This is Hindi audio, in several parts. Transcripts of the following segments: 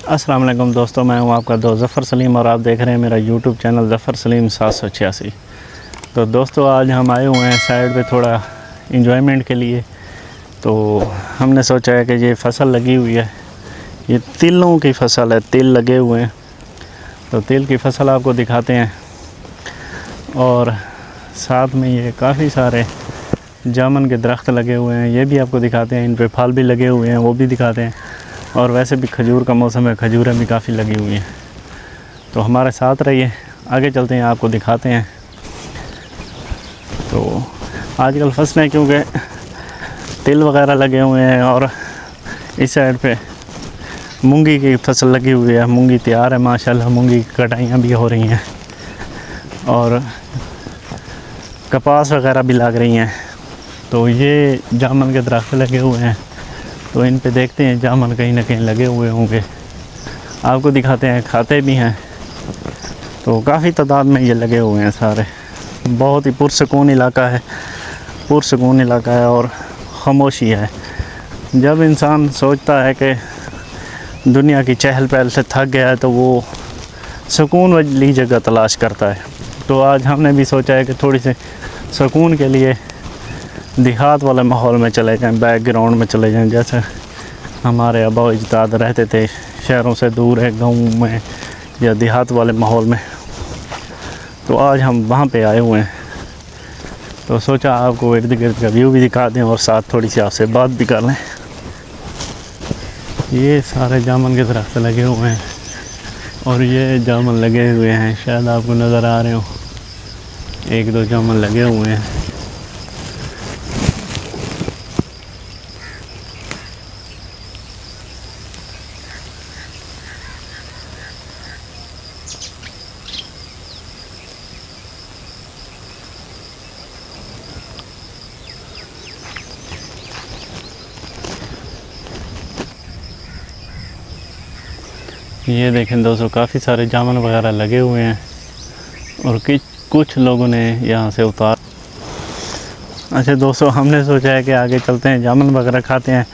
अस्सलाम वालेकुम दोस्तों, मैं हूं आपका दोस्त ज़फ़र सलीम और आप देख रहे हैं मेरा यूट्यूब चैनल ज़फ़र सलीम 786। तो दोस्तों आज हम आए हुए हैं साइड पे थोड़ा इंजॉयमेंट के लिए। तो हमने सोचा है कि ये फ़सल लगी हुई है, ये तिलों की फ़सल है, तिल लगे हुए हैं। तो तिल की फ़सल आपको दिखाते हैं और साथ में ये काफ़ी सारे जामुन के दरख्त लगे हुए हैं, ये भी आपको दिखाते हैं। इन पे फल भी लगे हुए हैं, वो भी दिखाते हैं। और वैसे भी खजूर का मौसम है, खजूरें भी काफ़ी लगी हुई हैं। तो हमारे साथ रहिए, आगे चलते हैं, आपको दिखाते हैं। तो आजकल फसलें क्योंकि तिल वगैरह लगे हुए हैं और इस साइड पे मूंगी की फसल लगी हुई है। मूंगी तैयार है माशाल्लाह, मूंगी की कटाइयाँ भी हो रही हैं और कपास वगैरह भी लग रही हैं। तो ये जामुन के दरख्त लगे हुए हैं, तो इन पे देखते हैं जामुन कहीं ना कहीं लगे हुए होंगे, आपको दिखाते हैं। खाते भी हैं, तो काफ़ी तादाद में ये लगे हुए हैं सारे। बहुत ही पुरसकून इलाका है, पुरसकून इलाका है और ख़ामोशी है। जब इंसान सोचता है कि दुनिया की चहल पहल से थक गया है तो वो सुकून वाली जगह तलाश करता है। तो आज हमने भी सोचा है कि थोड़ी सी सुकून के लिए देहात वाले माहौल में चले जाएं, बैकग्राउंड में चले जाएं। जैसे हमारे आबा अजदाद रहते थे, शहरों से दूर है, गाँव में या देहात वाले माहौल में। तो आज हम वहाँ पे आए हुए हैं, तो सोचा आपको इर्द गिर्द का व्यू भी दिखा दें और साथ थोड़ी सी आपसे बात भी कर लें। ये सारे जामुन के दरख्त लगे हुए हैं और ये जामुन लगे हुए हैं, शायद आपको नज़र आ रहे हो, एक दो जामुन लगे हुए हैं। ये देखें दोस्तों, काफ़ी सारे जामुन वगैरह लगे हुए हैं और कुछ लोगों ने यहाँ से उतार। अच्छा दोस्तों, हमने सोचा है कि आगे चलते हैं, जामुन वगैरह खाते हैं,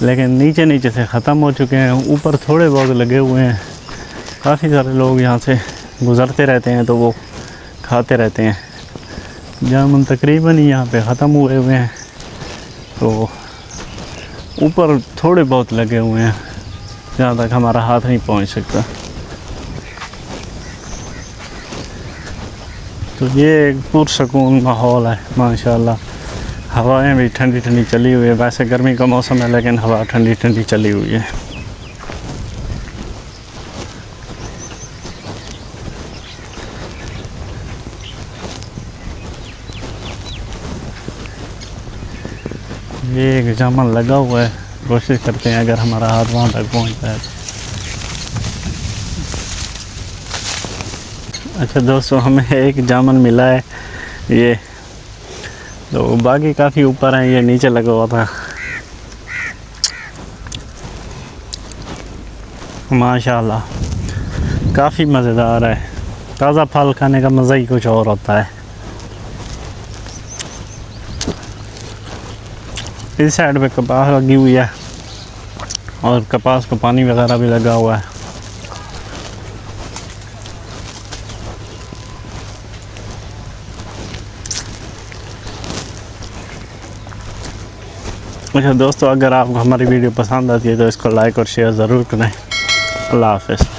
लेकिन नीचे नीचे से ख़त्म हो चुके हैं। ऊपर थोड़े बहुत लगे हुए हैं, काफ़ी सारे लोग यहाँ से गुज़रते रहते हैं तो वो खाते रहते हैं। जामुन तकरीबन ही यहाँ पे ख़त्म हुए हुए हैं, तो ऊपर थोड़े बहुत लगे हुए हैं, जहाँ तक हमारा हाथ नहीं पहुँच सकता। तो ये एक पुरसकून माहौल है माशाल्लाह। हवाएं भी ठंडी ठंडी चली हुई है, वैसे गर्मी का मौसम है लेकिन हवा ठंडी ठंडी चली हुई है। ये एक जामुन लगा हुआ है, कोशिश करते हैं अगर हमारा हाथ वहाँ तक पहुँचता है। अच्छा दोस्तों, हमें एक जामुन मिला है ये, तो बाकी काफ़ी ऊपर है, ये नीचे लगा हुआ था। माशाल्लाह काफ़ी मज़ेदार है, ताज़ा फल खाने का मज़ा ही कुछ और होता है। इस साइड पे कपास लगी हुई है और कपास को पानी वगैरह भी लगा हुआ है। अच्छा दोस्तों, अगर आपको हमारी वीडियो पसंद आती है तो इसको लाइक और शेयर ज़रूर करें। अल्लाह हाफ़िज़।